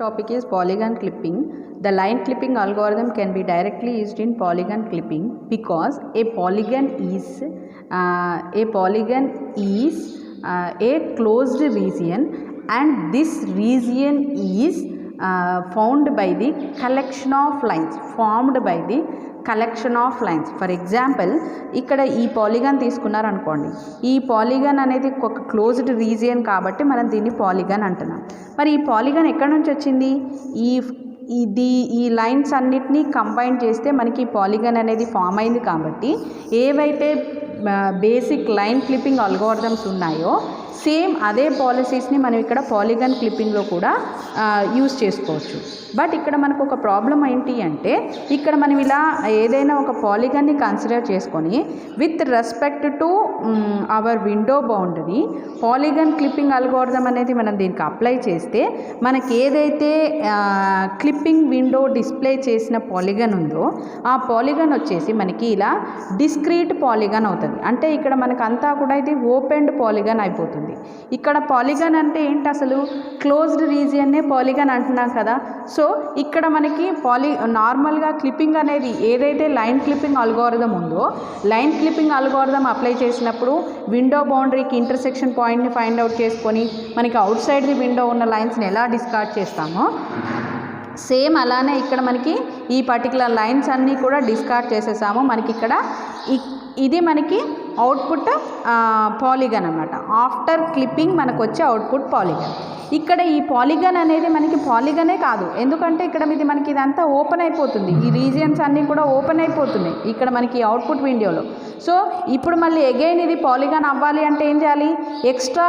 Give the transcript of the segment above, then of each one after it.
topic is polygon clipping. The line clipping algorithm can be directly used in polygon clipping because a polygon is a closed region, and this region is formed by the collection of lines. For example ఇక్కడ ఈ polygon తీసుకున్నారనుకోండి, ఈ polygon అనేది ఒక closed region కాబట్టి మనం దీన్ని polygon అంటున్నాం. మరి ఈ పాలిగాన్ ఎక్కడి నుంచి వచ్చింది? ఈ లైన్స్ అన్నిటినీ కంబైన్ చేస్తే మనకి పాలిగాన్ అనేది ఫామ్ అయింది. కాబట్టి ఏవైతే బేసిక్ లైన్ క్లిప్పింగ్ అల్గోరిథమ్స్ ఉన్నాయో సేమ్ అదే పాలసీస్ని మనం ఇక్కడ పాలిగాన్ క్లిప్పింగ్లో కూడా యూజ్ చేసుకోవచ్చు. బట్ ఇక్కడ మనకు ఒక ప్రాబ్లం ఏంటి అంటే, ఇక్కడ మనం ఇలా ఏదైనా ఒక పాలిగాన్ని కన్సిడర్ చేసుకొని with respect to hour window boundary polygon clipping algorithm అనేది మనం దీనికి అప్లై చేస్తే మనకి ఏదైతే క్లిప్పింగ్ విండో డిస్ప్లే చేసిన పాలిగాన్ ఉందో ఆ పాలిగాన్ వచ్చేసి మనకి ఇలా డిస్క్రీట్ పాలిగాన్ అవుతుంది. అంటే ఇక్కడ మనకు అంతా కూడా ఇది ఓపెన్డ్ పాలిగాన్ అయిపోతుంది. ఇక్కడ పాలిగాన్ అంటే ఏంటి? అసలు క్లోజ్డ్ రీజియన్నే పాలిగాన్ అంటున్నాం కదా. సో ఇక్కడ మనకి నార్మల్గా క్లిప్పింగ్ అనేది ఏదైతే లైన్ క్లిప్పింగ్ అల్గోరిథం ఉందో లైన్ క్లిప్పింగ్ అల్గోరిథం అప్లై చేసినప్పుడు విండో బౌండరీకి ఇంటర్సెక్షన్ పాయింట్ని ఫైండ్ అవుట్ చేసుకొని మనకి అవుట్ సైడ్ ది విండో ఉన్న లైన్స్ని ఎలా డిస్కార్డ్ చేస్తామో సేమ్ అలానే ఇక్కడ మనకి ఈ పర్టికులర్ లైన్స్ అన్నీ కూడా డిస్కార్డ్ చేసేసాము. మనకి ఇక్కడ ఇది మనకి అవుట్పుట్ పాలిగాన్ అన్నమాట. ఆఫ్టర్ క్లిప్పింగ్ మనకు వచ్చే అవుట్పుట్ పాలిగాన్. ఇక్కడ ఈ పాలిగాన్ అనేది మనకి పాలిగానే కాదు, ఎందుకంటే ఇక్కడ ఇది మనకి ఇదంతా ఓపెన్ అయిపోతుంది. ఈ రీజియన్స్ అన్నీ కూడా ఓపెన్ అయిపోతున్నాయి ఇక్కడ మనకి అవుట్పుట్ విండోలో. సో ఇప్పుడు మళ్ళీ అగైన్ ఇది పాలిగాన్ అవ్వాలి అంటే ఏం చేయాలి? ఎక్స్ట్రా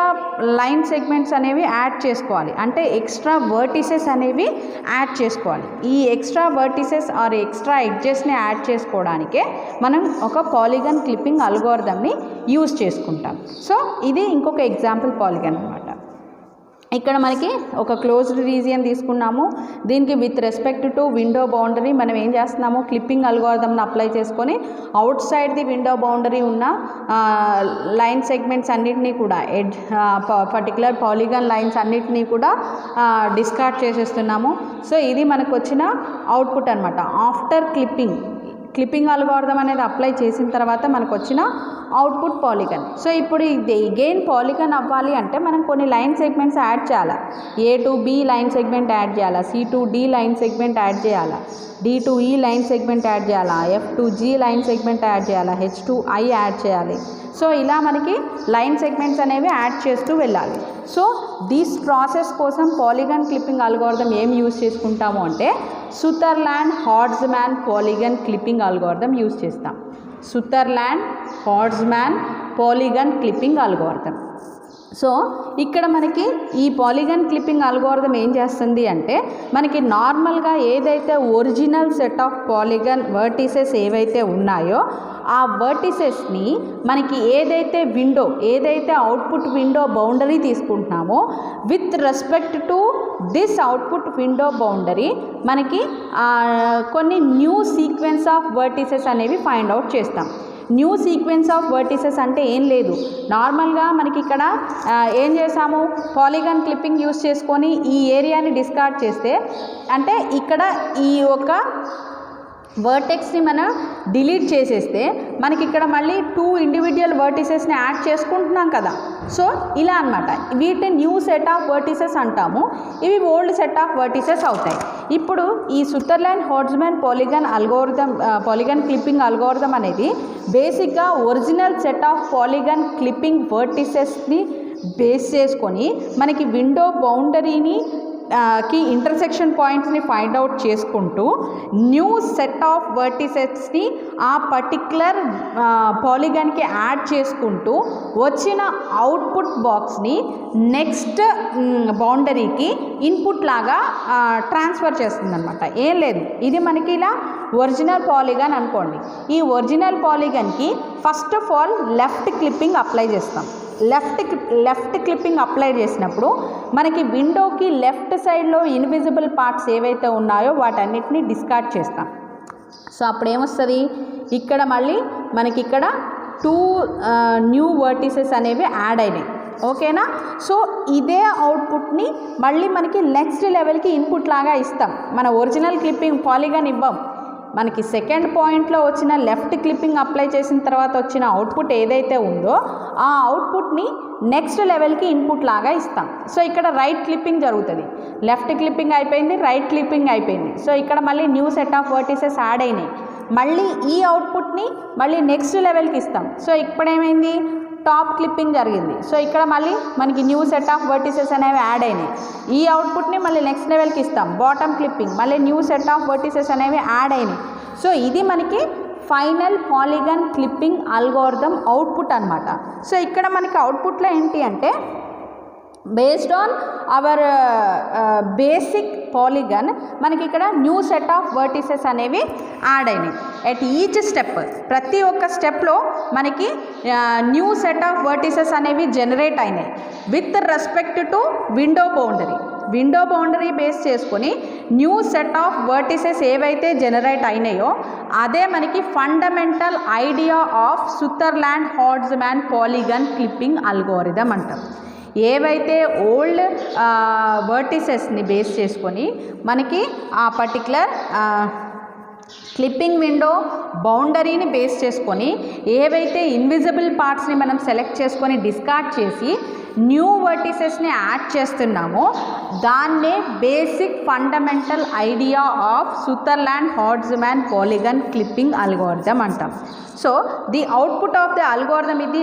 లైన్ సెగ్మెంట్స్ అనేవి యాడ్ చేసుకోవాలి, అంటే ఎక్స్ట్రా వర్టిసెస్ అనేవి యాడ్ చేసుకోవాలి. ఈ ఎక్స్ట్రా వర్టిసెస్ ఆర్ ఎక్స్ట్రా ఎడ్జెస్ని యాడ్ చేసుకోవడానికే మనం ఒక పాలిగాన్ క్లిప్పింగ్ అల్గోరిథంని యూజ్ చేసుకుంటాం. సో ఇది ఇంకొక ఎగ్జాంపుల్ పాలిగాన్ అనమాట. ఇక్కడ మనకి ఒక క్లోజ్డ్ రీజియన్ తీసుకున్నాము. దీనికి with respect to window boundary మనం ఏం చేస్తున్నాము? క్లిప్పింగ్ అల్గోరిథంని అప్లై చేసుకొని out side the window boundary ఉన్న లైన్ సెగ్మెంట్స్ అన్నిటినీ కూడా పర్టికులర్ పాలిగాన్ లైన్స్ అన్నిటినీ కూడా డిస్కార్డ్ చేసేస్తున్నాము. సో ఇది మనకు వచ్చిన అవుట్పుట్ అనమాట. ఆఫ్టర్ క్లిప్పింగ్ అల్గోరిథం అనేది అప్లై చేసిన తర్వాత మనకు వచ్చిన అవుట్పుట్ పాలిగాన్. సో ఇప్పుడు ఇది అగైన్ పాలిగాన్ అవ్వాలి అంటే మనం కొన్ని లైన్ సెగ్మెంట్స్ యాడ్ చేయాలి. A to B line segment add చేయాలా, C to D line segment add చేయాలా, D to E line segment add చేయాలా, F to G line segment add చేయాలా, H to I యాడ్ చేయాలి. So ఇలా మనకి line segments అనేవి add చేస్తూ వెళ్ళాలి. సో దిస్ ప్రాసెస్ కోసం పాలిగాన్ క్లిప్పింగ్ అల్గోరిథం ఏం యూజ్ చేసుకుంటాము అంటే సుతర్లాండ్-హార్ట్జ్మాన్ పాలిగాన్ క్లిప్పింగ్ అల్గోరిథం యూజ్ చేస్తాం. సుతర్లాండ్-హార్ట్జ్మాన్ పాలిగాన్ క్లిప్పింగ్ అల్గోరిథం. సో ఇక్కడ మనకి ఈ పాలిగాన్ క్లిప్పింగ్ అల్గోరిథం ఏం చేస్తుంది అంటే మనకి నార్మల్గా ఏదైతే original set of polygon vertices ఏవైతే ఉన్నాయో ఆ వర్టిసెస్ని మనకి ఏదైతే అవుట్పుట్ విండో బౌండరీ తీసుకుంటున్నామో with respect to this output window boundary మనకి కొన్ని న్యూ సీక్వెన్స్ ఆఫ్ వర్టిసెస్ అనేవి ఫైండ్ అవుట్ చేస్తాం. న్యూ సీక్వెన్స్ ఆఫ్ వర్టిసెస్ అంటే ఏం లేదు, నార్మల్గా మనకి ఇక్కడ ఏం చేసాము? పాలిగాన్ క్లిప్పింగ్ యూస్ చేసుకొని ఈ ఏరియాని డిస్కార్డ్ చేస్తే అంటే ఇక్కడ ఈ ఒక వర్టెక్స్ని మనం డిలీట్ చేసేస్తే మనకి ఇక్కడ మళ్ళీ 2 ఇండివిజువల్ వర్టిసెస్ని యాడ్ చేసుకుంటున్నాం కదా. సో ఇలా అనమాట. వీటిని న్యూ సెట్ ఆఫ్ వర్టిసెస్ అంటాము, ఇవి ఓల్డ్ సెట్ ఆఫ్ వర్టిసెస్ అవుతాయి. ఇప్పుడు ఈ సుతర్లాండ్-హార్ట్జ్మాన్ పాలిగాన్ క్లిప్పింగ్ అల్గోరిథం అనేది బేసిక్గా original set of polygon clipping వర్టిసెస్ని బేస్ చేసుకొని మనకి విండో బౌండరీని ఇంటర్సెక్షన్ పాయింట్స్ని ఫైండ్ అవుట్ చేసుకుంటూ న్యూ సెట్ ఆఫ్ వర్టిసెస్ని ఆ పర్టిక్యులర్ పాలిగాన్కి యాడ్ చేసుకుంటూ వచ్చిన అవుట్పుట్ బాక్స్ని నెక్స్ట్ బౌండరీకి ఇన్పుట్ లాగా ట్రాన్స్ఫర్ చేస్తుంది అనమాట. ఏం లేదు, ఇది మనకి ఇలా ఒరిజినల్ పాలిగాన్ అనుకోండి. ఈ ఒరిజినల్ పాలిగాన్కి first of all left clipping apply చేస్తాం. లెఫ్ట్ క్లిప్పింగ్ అప్లై చేసినప్పుడు మనకి విండోకి లెఫ్ట్ సైడ్లో ఇన్విజిబుల్ పార్ట్స్ ఏవైతే ఉన్నాయో వాటన్నిటిని డిస్కార్డ్ చేస్తాం. సో అప్పుడు ఏమొస్తుంది? ఇక్కడ మళ్ళీ మనకి ఇక్కడ 2 న్యూ వర్టిసెస్ అనేవి యాడ్ అయినాయి. ఓకేనా. సో ఇదే అవుట్పుట్ని మళ్ళీ మనకి నెక్స్ట్ లెవెల్కి ఇన్పుట్ లాగా ఇస్తాం. మన ఒరిజినల్ క్లిప్పింగ్ పాలిగాన్ ఇవ్వం, మనకి సెకండ్ పాయింట్లో వచ్చిన లెఫ్ట్ క్లిప్పింగ్ అప్లై చేసిన తర్వాత వచ్చిన అవుట్పుట్ ఏదైతే ఉందో ఆ అవుట్పుట్ని నెక్స్ట్ లెవెల్కి ఇన్పుట్ లాగా ఇస్తాం. సో ఇక్కడ రైట్ క్లిప్పింగ్ జరుగుతుంది, లెఫ్ట్ క్లిప్పింగ్ అయిపోయింది, రైట్ క్లిప్పింగ్ అయిపోయింది. సో ఇక్కడ మళ్ళీ new set of vertices add అయినాయి, మళ్ళీ ఈ అవుట్పుట్ని మళ్ళీ నెక్స్ట్ లెవెల్కి ఇస్తాం. సో ఇప్పుడేమైంది, టాప్ క్లిప్పింగ్ జరిగింది. సో ఇక్కడ మళ్ళీ మనకి న్యూ సెట్ ఆఫ్ వర్టిసెస్ అనేవి యాడ్ అయినాయి, ఈ అవుట్పుట్ని మళ్ళీ నెక్స్ట్ లెవెల్కి ఇస్తాం. బాటమ్ క్లిప్పింగ్, మళ్ళీ న్యూ సెట్ ఆఫ్ వర్టిసెస్ అనేవి యాడ్ అయినాయి. సో ఇది మనకి final polygon clipping algorithm output అనమాట. సో ఇక్కడ మనకి అవుట్పుట్లో ఏంటి అంటే based on our basic polygon మనకి ఇక్కడ న్యూ సెట్ ఆఫ్ వర్టిసెస్ అనేవి యాడ్ అయినాయి. ఎట్ ఈచ్ స్టెప్, ప్రతి ఒక్క స్టెప్లో మనకి న్యూ సెట్ ఆఫ్ వర్టిసెస్ అనేవి జనరేట్ అయినాయి with respect to window boundary. Window boundary base చేసుకొని న్యూ సెట్ ఆఫ్ వర్టిసెస్ ఏవైతే జనరేట్ అయినాయో అదే మనకి fundamental idea of Sutherland Hodgman polygon clipping algorithm అంటాం. ఏవైతే ఓల్డ్ వర్టిసెస్ని బేస్ చేసుకొని మనకి ఆ పర్టికులర్ క్లిప్పింగ్ విండో బౌండరీని బేస్ చేసుకొని ఏవైతే ఇన్విజిబుల్ పార్ట్స్ని మనం సెలెక్ట్ చేసుకొని డిస్కార్డ్ చేసి న్యూ వర్టిసెస్ని యాడ్ చేస్తున్నామో దాన్నే basic fundamental idea of Sutherland Hodgman polygon clipping algorithm అంటాం. So the output of the algorithm ఇది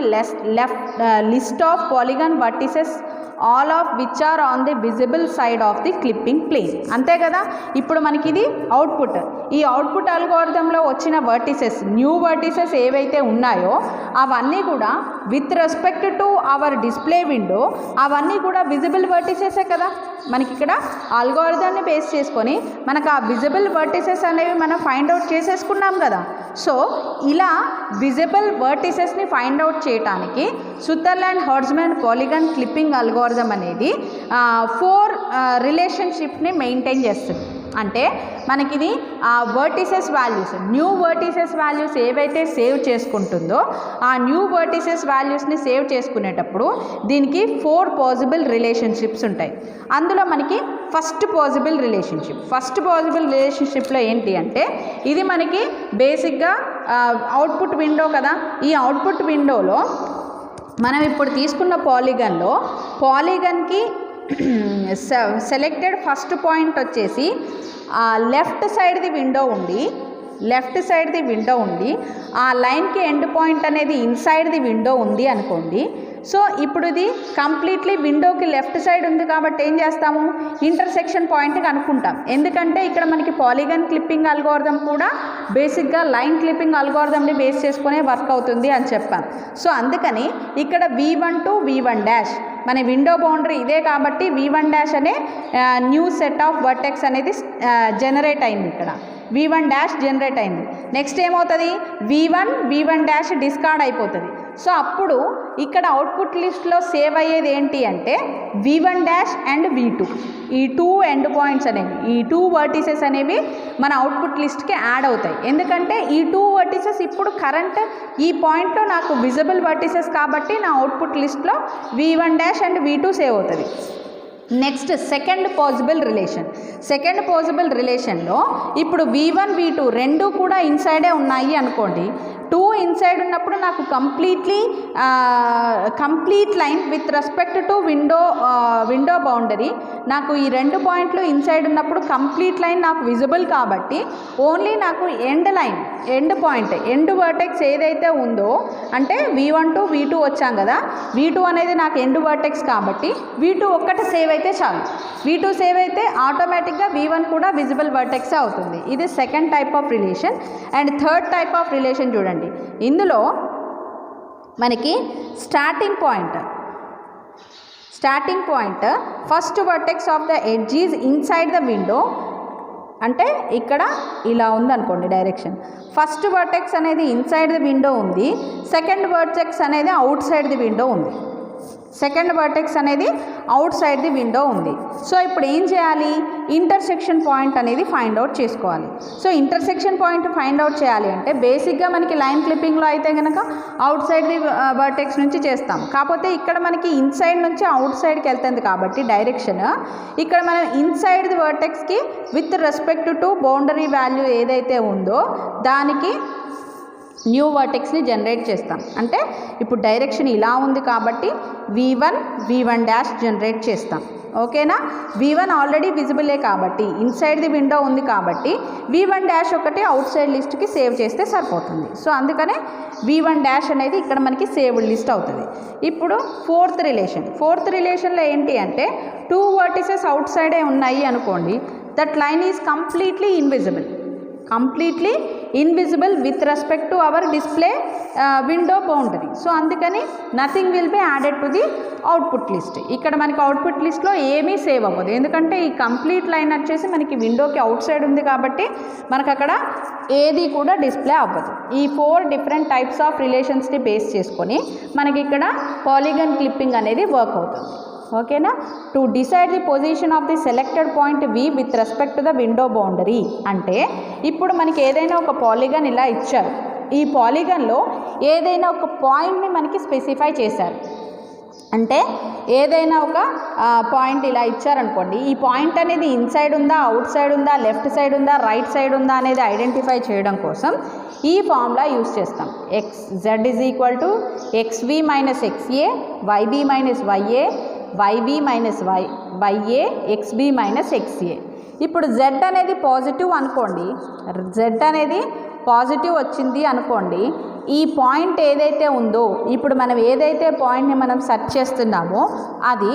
list of polygon vertices all of which are on the visible side of the clipping plane. అంతే కదా, ఇప్పుడు మనకి ఇది output. ఈ output అల్గోరిథంలో వచ్చిన వర్టిసెస్, న్యూ వర్టిసెస్ ఏవైతే ఉన్నాయో అవన్నీ కూడా with respect to our display window అవన్నీ కూడా విజిబుల్ వర్టిసెసే కదా. మనకి ఇక్కడ అల్గోరిథంని బేస్ చేసుకొని మనకు ఆ విజిబుల్ వర్టిసెస్ అనేవి మనం ఫైండ్ అవుట్ చేసేసుకున్నాం కదా. సో ఇలా విజిబుల్ వర్టిసెస్ని ఫైండ్ అవుట్ చేయడానికి సుతర్లాండ్ హార్ట్జ్మ్యాన్ పాలిగాన్ క్లిప్పింగ్ అల్గోరిథం అనేది 4 రిలేషన్షిప్ని మెయింటైన్ చేస్తుంది. అంటే మనకిది ఆ vertices values, new vertices values ఏవైతే సేవ్ చేసుకుంటుందో ఆ న్యూ వర్టిసెస్ వాల్యూస్ని సేవ్ చేసుకునేటప్పుడు దీనికి 4 పాసిబుల్ రిలేషన్షిప్స్ ఉంటాయి. అందులో మనకి ఫస్ట్ పాసిబుల్ రిలేషన్షిప్లో ఏంటి అంటే ఇది మనకి బేసిక్గా అవుట్పుట్ విండో కదా. ఈ అవుట్పుట్ విండోలో మనం ఇప్పుడు తీసుకున్న పాలిగన్కి సెలెక్టెడ్ ఫస్ట్ పాయింట్ వచ్చేసి లెఫ్ట్ సైడ్ది విండో ఉండి ఆ లైన్కి ఎండ్ పాయింట్ అనేది ఇన్సైడ్ ది విండో ఉంది అనుకోండి. సో ఇప్పుడు ఇది కంప్లీట్లీ విండోకి లెఫ్ట్ సైడ్ ఉంది కాబట్టి ఏం చేస్తాము, ఇంటర్సెక్షన్ పాయింట్ కనుక్కుంటాం. ఎందుకంటే ఇక్కడ మనకి పాలిగాన్ క్లిప్పింగ్ అల్గోరిథం కూడా బేసిక్గా లైన్ క్లిప్పింగ్ అల్గోరిథంని బేస్ చేసుకునే వర్క్ అవుతుంది అని చెప్పాం. సో అందుకని ఇక్కడ V1 to V1' మన విండో బౌండరీ ఇదే కాబట్టి V1' అనే న్యూ సెట్ ఆఫ్ వర్టెక్స్ అనేది జనరేట్ అయింది. ఇక్కడ V1' జనరేట్ అయింది. నెక్స్ట్ ఏమవుతుంది, V1 డిస్కార్డ్ అయిపోతుంది. సో అప్పుడు ఇక్కడ అవుట్పుట్ లిస్ట్లో సేవ్ అయ్యేది ఏంటి అంటే V1' అండ్ V2, ఈ 2 ఎండ్ పాయింట్స్ అనేవి, ఈ 2 వర్టిసెస్ అనేవి మన అవుట్పుట్ లిస్ట్కి యాడ్ అవుతాయి. ఎందుకంటే ఈ 2 వర్టిసెస్ ఇప్పుడు కరెంట్ ఈ పాయింట్లో నాకు విజిబుల్ వర్టిసెస్ కాబట్టి నా అవుట్పుట్ లిస్ట్లో V1' అండ్ V2 సేవ్ అవుతుంది. నెక్స్ట్ సెకండ్ పాసిబుల్ రిలేషన్లో ఇప్పుడు V1 V2 రెండు కూడా ఇన్సైడే ఉన్నాయి అనుకోండి. 2 ఇన్సైడ్ ఉన్నప్పుడు నాకు complete line with respect to window boundary నాకు ఈ 2 పాయింట్లు ఇన్సైడ్ ఉన్నప్పుడు కంప్లీట్ లైన్ నాకు విజిబుల్ కాబట్టి ఓన్లీ నాకు ఎండ్ పాయింట్ ఎండ్ వర్టెక్స్ ఏదైతే ఉందో అంటే V1 to V2 వచ్చాం కదా, V2 అనేది నాకు ఎండ్ వర్టెక్స్ కాబట్టి V2 ఒక్కటి సేవ్ అయితే చాలు. V2 సేవ్ అయితే ఆటోమేటిక్గా V1 కూడా విజిబుల్ వర్టెక్స్ అవుతుంది. ఇది second type of relation. And third type of relation చూడండి, ఇందులో మనకి starting point first vertex of the edge is inside the window. అంటే ఇక్కడ ఇలా ఉందనుకోండి డైరెక్షన్, ఫస్ట్ వర్టెక్స్ అనేది ఇన్సైడ్ ది విండో ఉంది, సెకండ్ వర్టెక్స్ అనేది అవుట్ సైడ్ ది విండో ఉంది. సెకండ్ వర్టెక్స్ అనేది అవుట్ సైడ్ ది విండో ఉంది. సో ఇప్పుడు ఏం చేయాలి, ఇంటర్సెక్షన్ పాయింట్ అనేది ఫైండ్ అవుట్ చేసుకోవాలి. So intersection point find out చేయాలి అంటే బేసిక్గా మనకి లైన్ క్లిప్పింగ్లో అయితే కనుక అవుట్ సైడ్ ది వర్టెక్స్ నుంచి చేస్తాం. కాకపోతే ఇక్కడ మనకి ఇన్సైడ్ నుంచి అవుట్ సైడ్కి వెళ్తుంది కాబట్టి డైరెక్షన్ ఇక్కడ మనం ఇన్సైడ్ ది వర్టెక్స్కి with respect to boundary value ఏదైతే ఉందో దానికి న్యూ వర్టెక్స్ని జనరేట్ చేస్తాం. అంటే ఇప్పుడు డైరెక్షన్ ఇలా ఉంది కాబట్టి v1 డాష్ జనరేట్ చేస్తాం. ఓకేనా, v1 ఆల్రెడీ విజిబులే కాబట్టి ఇన్సైడ్ ది విండో ఉంది కాబట్టి v1 డాష్ ఒకటి అవుట్ సైడ్ లిస్ట్కి సేవ్ చేస్తే సరిపోతుంది. సో అందుకనే v1 డాష్ అనేది ఇక్కడ మనకి సేవ్డ్ లిస్ట్ అవుతుంది. ఇప్పుడు ఫోర్త్ రిలేషన్లో ఏంటి అంటే 2 వర్టిసెస్ అవుట్ సైడే ఉన్నాయి అనుకోండి, that line is completely invisible with respect to our display window boundary. So అందుకని nothing will be added to the output list. ఇక్కడ మనకి అవుట్పుట్ లిస్ట్లో ఏమీ సేవ్ అవ్వదు, ఎందుకంటే ఈ కంప్లీట్ లైన్ వచ్చేసి మనకి విండోకి అవుట్ సైడ్ ఉంది కాబట్టి మనకు అక్కడ ఏది కూడా డిస్ప్లే అవ్వదు. ఈ 4 డిఫరెంట్ టైప్స్ ఆఫ్ రిలేషన్స్ని బేస్ చేసుకొని మనకి ఇక్కడ పాలిగన్ క్లిప్పింగ్ అనేది వర్క్ అవుతుంది. ఓకేనా, to decide the position of the selected point v with respect to the window boundary. అంటే ఇప్పుడు మనకి ఏదైనా ఒక పాలిగన్ ఇలా ఇచ్చారు, ఈ పాలిగన్లో ఏదైనా ఒక పాయింట్ని మనకి స్పెసిఫై చేశారు. అంటే ఏదైనా ఒక పాయింట్ ఇలా ఇచ్చారనుకోండి, ఈ పాయింట్ అనేది ఇన్సైడ్ ఉందా, అవుట్ సైడ్ ఉందా, లెఫ్ట్ సైడ్ ఉందా, రైట్ సైడ్ ఉందా అనేది ఐడెంటిఫై చేయడం కోసం ఈ ఫార్ములా యూజ్ చేస్తాం. z is equal to xv minus xa, yb minus ya, yv minus ya, xb minus xa. ఇప్పుడు z అనేది పాజిటివ్ అనుకోండి, z అనేది పాజిటివ్ వచ్చింది అనుకోండి, ఈ పాయింట్ ఏదైతే ఉందో ఇప్పుడు మనం ఏదైతే పాయింట్ని మనం సెర్చ్ చేస్తున్నామో అది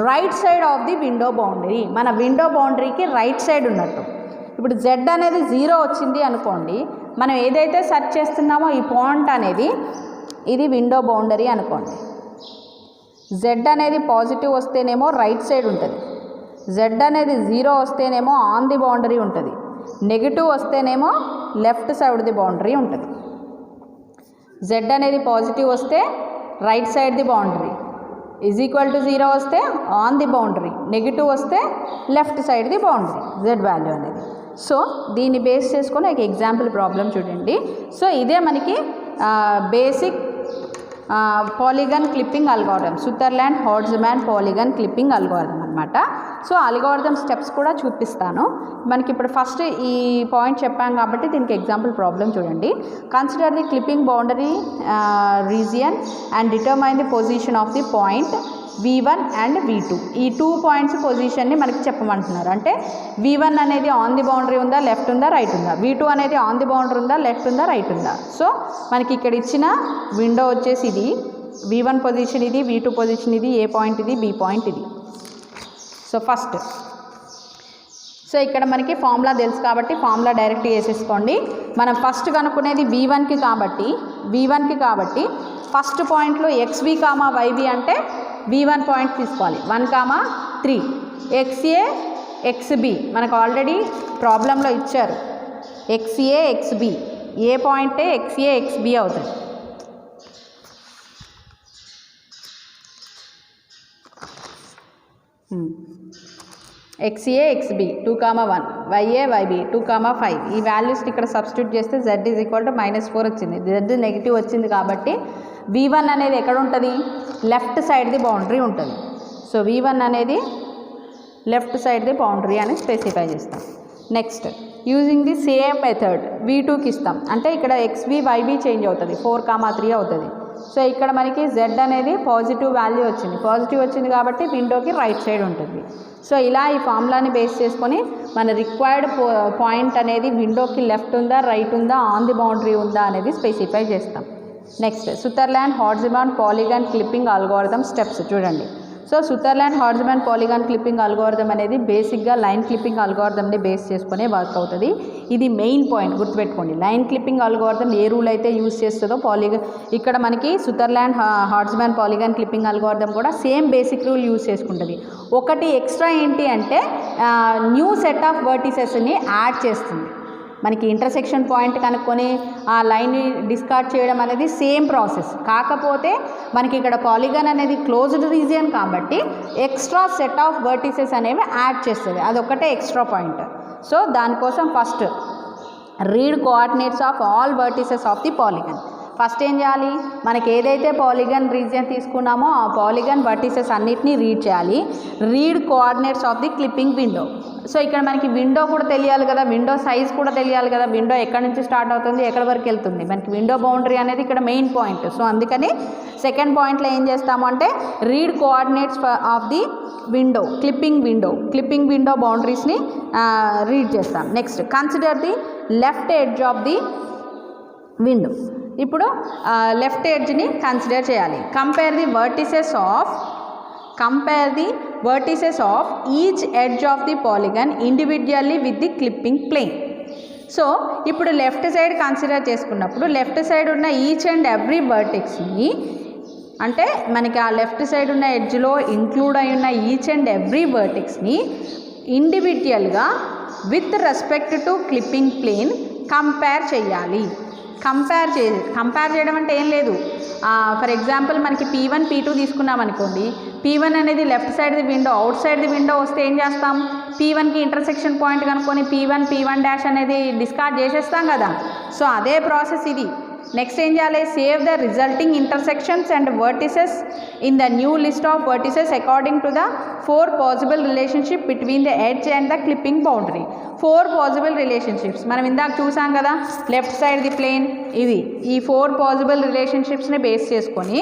right side of the window boundary, మన విండో బౌండరీకి రైట్ సైడ్ ఉన్నట్టు. ఇప్పుడు z అనేది 0 వచ్చింది అనుకోండి, మనం ఏదైతే సెర్చ్ చేస్తున్నామో ఈ పాయింట్ అనేది ఇది విండో బౌండరీ అనుకోండి. z అనేది పాజిటివ్ వస్తేనేమో రైట్ సైడ్ ఉంటుంది, z అనేది 0 వస్తేనేమో ఆన్ ది బౌండరీ ఉంటుంది, నెగిటివ్ వస్తేనేమో లెఫ్ట్ సైడ్ ది బౌండరీ ఉంటుంది. z అనేది పాజిటివ్ వస్తే right side the boundary, is equal to 0 వస్తే ఆన్ ది బౌండరీ, నెగిటివ్ వస్తే left side the boundary z value అనేది. సో దీన్ని బేస్ చేసుకొని ఒక ఎగ్జాంపుల్ ప్రాబ్లం చూడండి. సో ఇదే మనకి basic polygon clipping algorithm, సుతర్లాండ్ Hodgman polygon clipping algorithm అనమాట. సో అల్గోరిథం స్టెప్స్ కూడా చూపిస్తాను. మనకి ఇప్పుడు ఫస్ట్ ఈ పాయింట్ చెప్పాం కాబట్టి దీనికి ఎగ్జాంపుల్ ప్రాబ్లం చూడండి. Consider the clipping boundary region and determine the position of the point v1 and v2. ఈ 2 పాయింట్స్ పొజిషన్ని మనకి చెప్పమంటున్నారు. అంటే v1 అనేది ఆన్ ది బౌండరీ ఉందా, లెఫ్ట్ ఉందా, రైట్ ఉందా, v2 అనేది ఆన్ ది బౌండరీ ఉందా, లెఫ్ట్ ఉందా, రైట్ ఉందా. సో మనకి ఇక్కడ ఇచ్చిన విండో వచ్చేసి ఇది v1 పొజిషన్, ఇది v2 పొజిషన్, ఇది ఏ పాయింట్, ఇది b పాయింట్, ఇది. సో ఫస్ట్ సో ఇక్కడ మనకి ఫార్ములా తెలుసు కాబట్టి ఫార్ములా డైరెక్ట్ వేసేసుకోండి. మనం ఫస్ట్ కనుక్కునేది v1కి కాబట్టి ఫస్ట్ పాయింట్లో xv కామా yv అంటే v1 పాయింట్ తీసుకోవాలి, 1, 3, xa xb మనకు ఆల్రెడీ ప్రాబ్లంలో ఇచ్చారు, xa xb ఏ పాయింటే xa xb అవుతుంది. xa xb 2, 1, ya yb 2, 5 ఈ వాల్యూస్ని ఇక్కడ సబ్స్టిట్యూట్ చేస్తే z ఈజ్ ఈక్వల్ టు -4 వచ్చింది. z నెగిటివ్ వచ్చింది కాబట్టి v1 అనేది ఎక్కడ ఉంటుంది, లెఫ్ట్ సైడ్ ది బౌండరీ ఉంటుంది. సో v1 అనేది లెఫ్ట్ సైడ్ ది బౌండరీ అని స్పెసిఫై చేస్తాం. Next using the same method v2కి ఇస్తాం. అంటే ఇక్కడ xv yv చేంజ్ అవుతుంది, 4, 3 అవుతుంది. సో ఇక్కడ మనకి z అనేది పాజిటివ్ వాల్యూ వచ్చింది కాబట్టి విండోకి రైట్ సైడ్ ఉంటుంది. సో ఇలా ఈ ఫార్ములాని బేస్ చేసుకొని మన రిక్వైర్డ్ పాయింట్ అనేది విండోకి లెఫ్ట్ ఉందా, రైట్ ఉందా, ఆన్ ది బౌండరీ ఉందా అనేది స్పెసిఫై చేస్తాం. Next Sutherland Hodgman polygon clipping algorithm steps చూడండి. So Sutherland Hodgman polygon clipping algorithm అనేది బేసిక్గా లైన్ క్లిప్పింగ్ అల్గోరిథంని బేస్ చేసుకునే వర్క్ అవుతుంది. ఇది మెయిన్ పాయింట్ గుర్తుపెట్టుకోండి. లైన్ క్లిప్పింగ్ అల్గోరిథం ఏ రూల్ అయితే యూజ్ చేస్తుందో ఇక్కడ మనకి Sutherland Hodgman polygon clipping algorithm కూడా సేమ్ బేసిక్ రూల్ యూజ్ చేసుకుంటుంది. ఒకటి ఎక్స్ట్రా ఏంటి అంటే న్యూ సెట్ ఆఫ్ వర్టిసెస్ని యాడ్ చేస్తుంది. మనకి ఇంటర్సెక్షన్ పాయింట్ కనుక్కొని ఆ లైన్ని డిస్కార్డ్ చేయడం అనేది సేమ్ ప్రాసెస్. కాకపోతే మనకి ఇక్కడ పాలిగాన్ అనేది క్లోజ్డ్ రీజియన్ కాబట్టి ఎక్స్ట్రా సెట్ ఆఫ్ వర్టిసెస్ అనేవి యాడ్ చేస్తుంది, అదొక్కటే ఎక్స్ట్రా పాయింట్. సో దానికోసం first read coordinates of all vertices of the polygon. First ఏం చేయాలి, మనకి ఏదైతే పాలిగన్ రీజియన్ తీసుకున్నామో ఆ పాలిగన్ వర్టిసెస్ అన్నిటినీ రీడ్ చేయాలి. Read coordinates of the clipping window. So ఇక్కడ మనకి విండో కూడా తెలియాలి కదా, విండో సైజ్ కూడా తెలియాలి కదా, విండో ఎక్కడి నుంచి స్టార్ట్ అవుతుంది ఎక్కడి వరకు వెళ్తుంది, మనకి విండో బౌండరీ అనేది ఇక్కడ మెయిన్ పాయింట్. సో అందుకని సెకండ్ పాయింట్లో ఏం చేస్తాము అంటే read coordinates of the window, clipping window బౌండరీస్ని రీడ్ చేస్తాం. Next consider the left edge of the window. ఇప్పుడు లెఫ్ట్ ఎడ్జ్ని కన్సిడర్ చేయాలి. Compare the vertices of each edge of the polygon individually with the clipping plane. So ఇప్పుడు left side consider చేసుకున్నప్పుడు left side ఉన్న each and every వర్టెక్స్ని, అంటే మనకి ఆ లెఫ్ట్ సైడ్ ఉన్న ఎడ్జ్లో ఇంక్లూడ్ అయి ఉన్న ఈచ్ అండ్ ఎవ్రీ వర్టెక్స్ని ఇండివిజువల్గా with respect to clipping plane compare చేయాలి. కంపేర్ చేయడం అంటే ఏం లేదు, ఫర్ ఎగ్జాంపుల్ మనకి P1 P2 తీసుకున్నాం అనుకోండి, P1 అనేది left side the window, out side the window వస్తే ఏం చేస్తాం, P1కి ఇంటర్సెక్షన్ పాయింట్ కనుక్కొని P1 అనేది డిస్కార్డ్ చేసేస్తాం కదా. సో అదే ప్రాసెస్ ఇది. నెక్స్ట్ ఏం చేయాలి, save the resulting intersections and vertices in the new list of vertices according to the 4 possible relationship between the edge and the clipping boundary. 4 possible relationships మనం ఇందాక చూసాం కదా, లెఫ్ట్ సైడ్ ది ప్లేన్ ఇవి. ఈ 4 possible రిలేషన్షిప్స్ని base చేసుకొని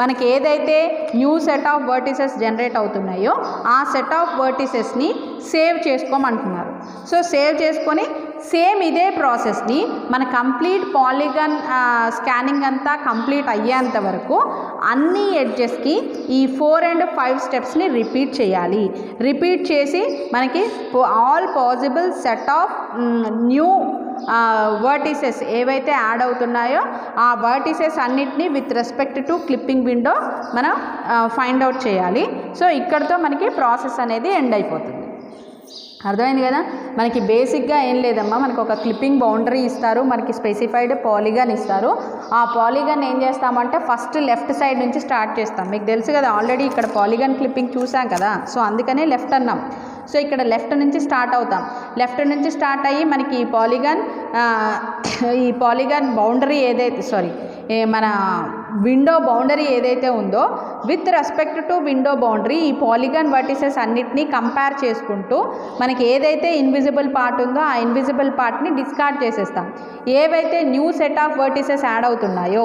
మనకి ఏదైతే new set of vertices generate అవుతున్నాయో ఆ సెట్ ఆఫ్ వర్టిసెస్ని సేవ్ చేసుకోమంటున్నారు. సో సేవ్ చేసుకొని సేమ్ ఇదే ప్రాసెస్ని మన కంప్లీట్ పాలిగన్ స్కానింగ్ అంతా కంప్లీట్ అయ్యేంత వరకు అన్ని ఎడ్జెస్కి ఈ 4 and 5 స్టెప్స్ని రిపీట్ చేయాలి. రిపీట్ చేసి మనకి all possible set of new vertices ఏవైతే యాడ్ అవుతున్నాయో ఆ వర్టిసెస్ అన్నిటినీ with respect to clipping window మనం ఫైండ్ అవుట్ చేయాలి. సో ఇక్కడితో మనకి ప్రాసెస్ అనేది ఎండ్ అయిపోతుంది. అర్థమైంది కదా, మనకి బేసిక్గా ఏం లేదమ్మా, మనకు ఒక క్లిప్పింగ్ బౌండరీ ఇస్తారు, మనకి స్పెసిఫైడ్ పాలిగన్ ఇస్తారు. ఆ పాలిగన్ ఏం చేస్తామంటే ఫస్ట్ లెఫ్ట్ సైడ్ నుంచి స్టార్ట్ చేస్తాం. మీకు తెలుసు కదా ఆల్రెడీ ఇక్కడ పాలిగన్ క్లిప్పింగ్ చూసాం కదా, సో అందుకనే లెఫ్ట్ అన్నాం. సో ఇక్కడ లెఫ్ట్ నుంచి స్టార్ట్ అవుతాం. లెఫ్ట్ నుంచి స్టార్ట్ అయ్యి మనకి ఈ పాలిగన్ బౌండరీ మన విండో బౌండరీ ఏదైతే ఉందో with respect to window boundary ఈ పాలిగన్ వర్టిసెస్ అన్నిటినీ కంపేర్ చేసుకుంటూ మనకి ఏదైతే ఇన్విజిబుల్ పార్ట్ ఉందో ఆ ఇన్విజిబుల్ పార్ట్ని డిస్కార్డ్ చేసేస్తాం. ఏవైతే new set of vertices add అవుతున్నాయో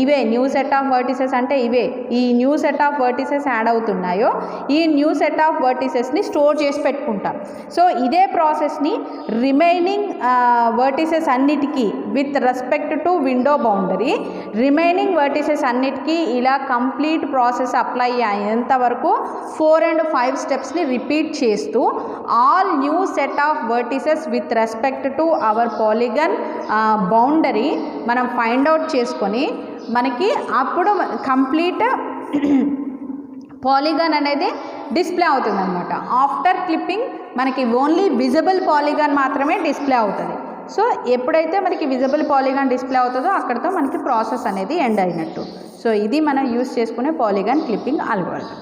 ఇవే న్యూ సెట్ ఆఫ్ వర్టిసెస్ అంటే ఇవే, ఈ new set of vertices add అవుతున్నాయో ఈ న్యూ సెట్ ఆఫ్ వర్టిసెస్ని స్టోర్ చేసి పెట్టుకుంటాం. సో ఇదే ప్రాసెస్ని రిమైనింగ్ వర్టిసెస్ అన్నిటికీ with respect to window boundary remaining vertices అన్నిటికీ ఇలా కంప్లీట్ ప్రాసెస్ అప్లై అయ్యేంత వరకు 4 and 5 స్టెప్స్ని రిపీట్ చేస్తూ all new set of vertices with respect to hour polygon boundary మనం ఫైండ్ అవుట్ చేసుకొని మనకి అప్పుడు కంప్లీట్ పాలిగన్ అనేది డిస్ప్లే అవుతుంది అనమాట. ఆఫ్టర్ క్లిప్పింగ్ మనకి ఓన్లీ విజిబుల్ పాలిగన్ మాత్రమే డిస్ప్లే అవుతుంది. సో ఎప్పుడైతే మనకి విజిబుల్ పాలిగన్ డిస్ప్లే అవుతుందో అక్కడితో మనకి ప్రాసెస్ అనేది ఎండ్ అయినట్టు. సో ఇది మనం యూస్ చేసుకునే పాలిగన్ క్లిప్పింగ్ అల్గోరిథం.